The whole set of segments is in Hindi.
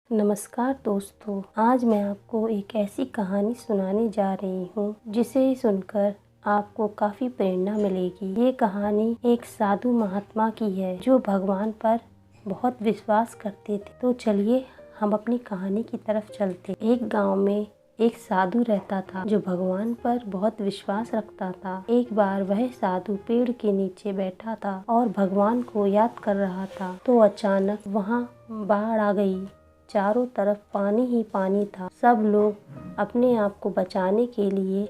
नमस्कार दोस्तों, आज मैं आपको एक ऐसी कहानी सुनाने जा रही हूँ जिसे सुनकर आपको काफ़ी प्रेरणा मिलेगी। ये कहानी एक साधु महात्मा की है जो भगवान पर बहुत विश्वास करते थे। तो चलिए हम अपनी कहानी की तरफ चलते। एक गांव में एक साधु रहता था जो भगवान पर बहुत विश्वास रखता था। एक बार वह साधु पेड़ के नीचे बैठा था और भगवान को याद कर रहा था तो अचानक वहाँ बाढ़ आ गई। चारों तरफ पानी ही पानी था। सब लोग अपने आप को बचाने के लिए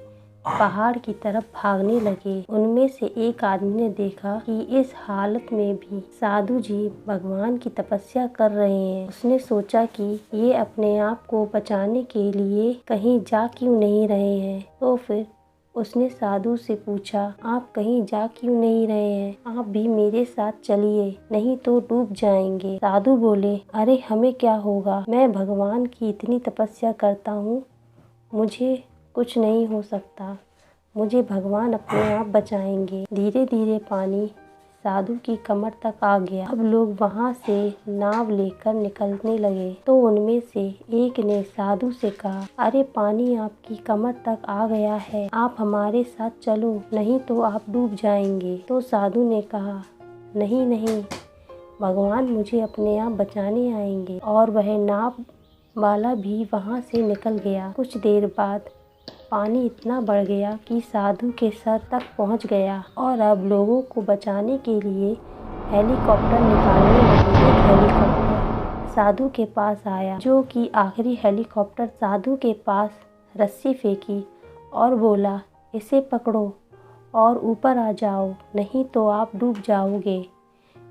पहाड़ की तरफ भागने लगे। उनमें से एक आदमी ने देखा कि इस हालत में भी साधु जी भगवान की तपस्या कर रहे हैं। उसने सोचा कि ये अपने आप को बचाने के लिए कहीं जा क्यों नहीं रहे हैं। तो फिर उसने साधु से पूछा, आप कहीं जा क्यों नहीं रहे हैं? आप भी मेरे साथ चलिए, नहीं तो डूब जाएंगे। साधु बोले, अरे हमें क्या होगा, मैं भगवान की इतनी तपस्या करता हूँ, मुझे कुछ नहीं हो सकता, मुझे भगवान अपने आप बचाएंगे। धीरे धीरे पानी साधु की कमर तक आ गया। अब लोग वहाँ से नाव लेकर निकलने लगे तो उनमें से एक ने साधु से कहा, अरे पानी आपकी कमर तक आ गया है, आप हमारे साथ चलो, नहीं तो आप डूब जाएंगे। तो साधु ने कहा, नहीं नहीं, भगवान मुझे अपने आप बचाने आएंगे। और वह नाव वाला भी वहाँ से निकल गया। कुछ देर बाद पानी इतना बढ़ गया कि साधु के सर तक पहुँच गया और अब लोगों को बचाने के लिए हेलीकॉप्टर निकालने लगे। एक हेलीकॉप्टर साधु के पास आया, जो कि आखिरी हेलीकॉप्टर साधु के पास रस्सी फेंकी और बोला, इसे पकड़ो और ऊपर आ जाओ, नहीं तो आप डूब जाओगे।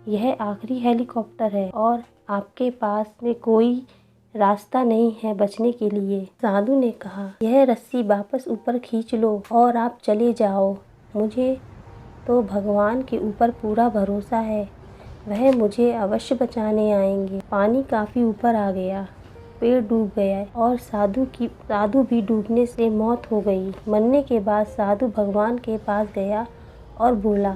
यह आखिरी हेलीकॉप्टर है और आपके पास में कोई रास्ता नहीं है बचने के लिए। साधु ने कहा, यह रस्सी वापस ऊपर खींच लो और आप चले जाओ। मुझे तो भगवान के ऊपर पूरा भरोसा है, वह मुझे अवश्य बचाने आएंगे। पानी काफ़ी ऊपर आ गया, पेड़ डूब गया और साधु भी डूबने से मौत हो गई। मरने के बाद साधु भगवान के पास गया और बोला,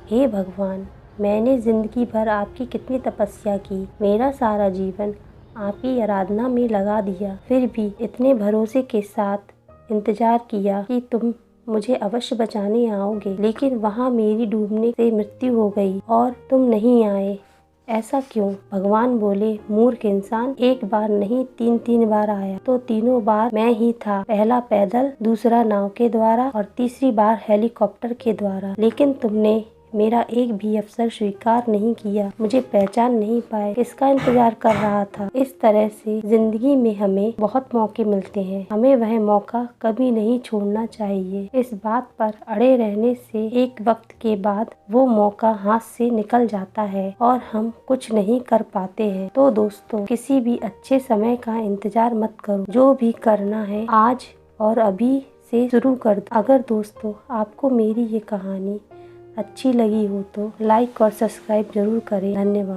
हे भगवान, मैंने ज़िंदगी भर आपकी कितनी तपस्या की, मेरा सारा जीवन आपकी आराधना में लगा दिया, फिर भी इतने भरोसे के साथ इंतजार किया कि तुम मुझे अवश्य बचाने आओगे, लेकिन वहाँ मेरी डूबने से मृत्यु हो गई और तुम नहीं आए, ऐसा क्यों? भगवान बोले, मूर्ख इंसान, एक बार नहीं 3 बार आया, तो तीनों बार मैं ही था। पहला पैदल, दूसरा नाव के द्वारा और तीसरी बार हेलीकॉप्टर के द्वारा, लेकिन तुमने मेरा एक भी अवसर स्वीकार नहीं किया, मुझे पहचान नहीं पाए, किसका इंतजार कर रहा था। इस तरह से जिंदगी में हमें बहुत मौके मिलते हैं, हमें वह मौका कभी नहीं छोड़ना चाहिए। इस बात पर अड़े रहने से एक वक्त के बाद वो मौका हाथ से निकल जाता है और हम कुछ नहीं कर पाते हैं। तो दोस्तों, किसी भी अच्छे समय का इंतजार मत करो, जो भी करना है आज और अभी से शुरू कर दो। अगर दोस्तों आपको मेरी ये कहानी अच्छी लगी हो तो लाइक और सब्सक्राइब जरूर करें। धन्यवाद।